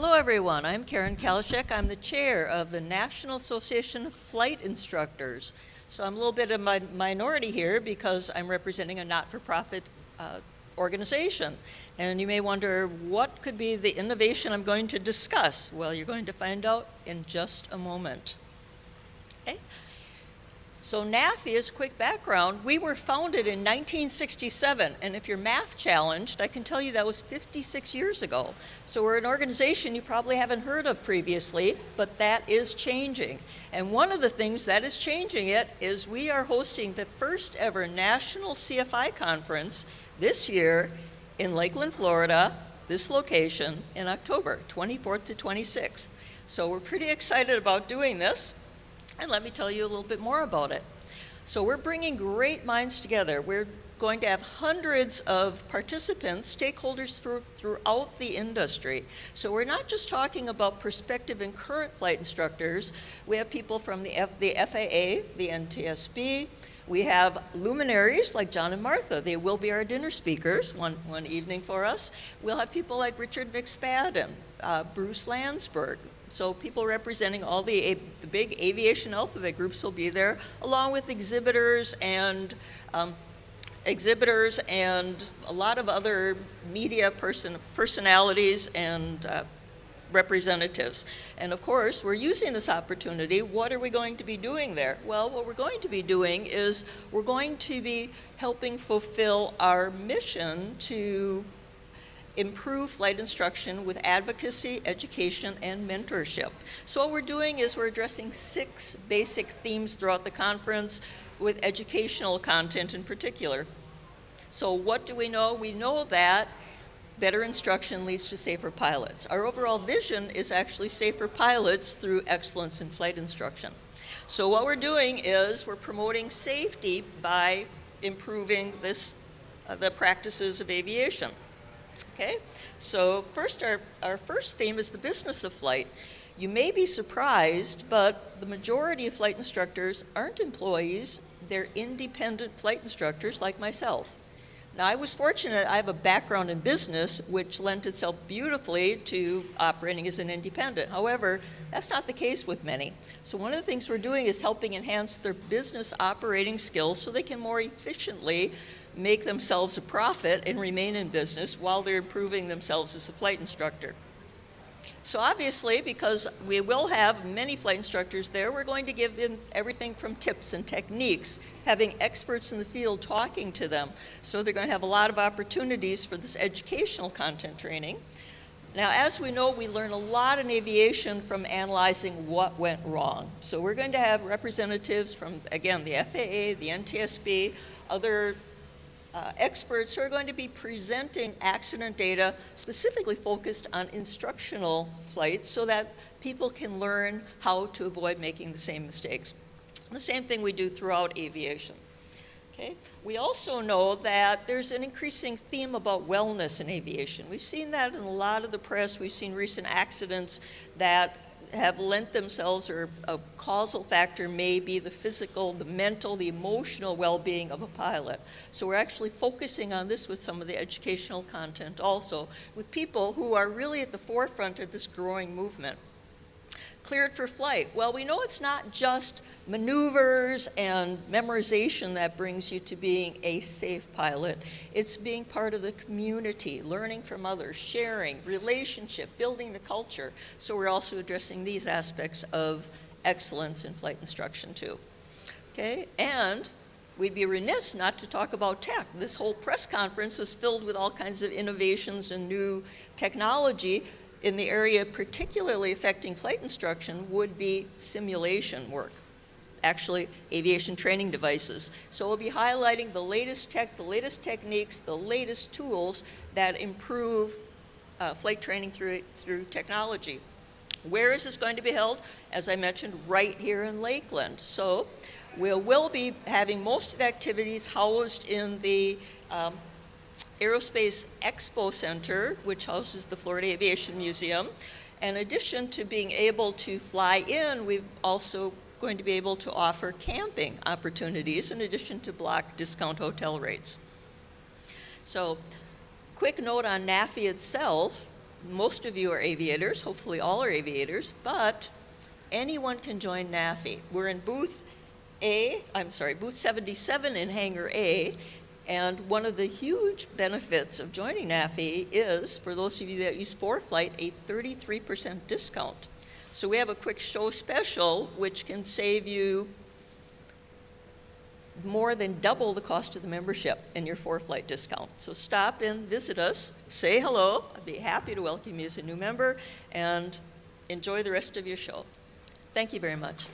Hello everyone, I'm Karen Kalashek. I'm the chair of the National Association of Flight Instructors. So I'm a little bit of a minority here because I'm representing a not-for-profit organization. And you may wonder, what could be the innovation I'm going to discuss? Well, you're going to find out in just a moment. Okay. So NAFI, as a quick background, we were founded in 1967, and if you're math challenged, I can tell you that was 56 years ago. So we're an organization you probably haven't heard of previously, but that is changing. And one of the things that is changing it is we are hosting the first ever National CFI Conference this year in Lakeland, Florida, this location, in October 24th to 26th. So we're pretty excited about doing this. And let me tell you a little bit more about it. So we're bringing great minds together. We're going to have hundreds of participants, stakeholders throughout the industry. So we're not just talking about prospective and current flight instructors. We have people from the FAA, the NTSB. We have luminaries like John and Martha. They will be our dinner speakers one evening for us. We'll have people like Richard McSpadden, Bruce Landsberg. So people representing all the big aviation alphabet groups will be there, along with exhibitors and a lot of other media personalities and representatives. And of course, we're using this opportunity. What are we going to be doing there? Well, what we're going to be doing is we're going to be helping fulfill our mission to improve flight instruction with advocacy, education, and mentorship. So what we're doing is we're addressing 6 basic themes throughout the conference with educational content in particular. So what do we know? We know that better instruction leads to safer pilots. Our overall vision is actually safer pilots through excellence in flight instruction. So what we're doing is we're promoting safety by improving the practices of aviation. Okay, so first, our first theme is the business of flight. You may be surprised, but the majority of flight instructors aren't employees. They're independent flight instructors like myself. Now, I was fortunate. I have a background in business, which lent itself beautifully to operating as an independent. However, that's not the case with many. So one of the things we're doing is helping enhance their business operating skills so they can more efficiently make themselves a profit and remain in business while they're improving themselves as a flight instructor. So obviously, because we will have many flight instructors there, we're going to give them everything from tips and techniques, having experts in the field talking to them. So they're going to have a lot of opportunities for this educational content training. Now, as we know, we learn a lot in aviation from analyzing what went wrong. So we're going to have representatives from, again, the FAA, the NTSB, other experts who are going to be presenting accident data specifically focused on instructional flights so that people can learn how to avoid making the same mistakes. The same thing we do throughout aviation. Okay? We also know that there's an increasing theme about wellness in aviation. We've seen that in a lot of the press. We've seen recent accidents that have lent themselves, or a causal factor may be the physical, the mental, the emotional well-being of a pilot. So we're actually focusing on this with some of the educational content also, with people who are really at the forefront of this growing movement. Cleared for flight. Well, we know it's not just maneuvers and memorization that brings you to being a safe pilot. It's being part of the community, learning from others, sharing, relationship, building the culture. So we're also addressing these aspects of excellence in flight instruction too. Okay, and we'd be remiss not to talk about tech. This whole press conference was filled with all kinds of innovations and new technology. In the area particularly affecting flight instruction would be simulation work. Actually, aviation training devices. So we'll be highlighting the latest tech, the latest techniques, the latest tools that improve flight training through technology. Where is this going to be held? As I mentioned, right here in Lakeland. So we will be having most of the activities housed in the Aerospace Expo Center, which houses the Florida Aviation Museum. In addition to being able to fly in, we're also going to be able to offer camping opportunities in addition to block discount hotel rates. So, quick note on NAFI itself. Most of you are aviators, hopefully all are aviators, but anyone can join NAFI. We're in booth 77 in Hangar A, and one of the huge benefits of joining NAFI is, for those of you that use ForeFlight, a 33% discount. So we have a quick show special which can save you more than double the cost of the membership in your ForeFlight discount. So stop in, visit us, say hello. I'd be happy to welcome you as a new member, and enjoy the rest of your show. Thank you very much.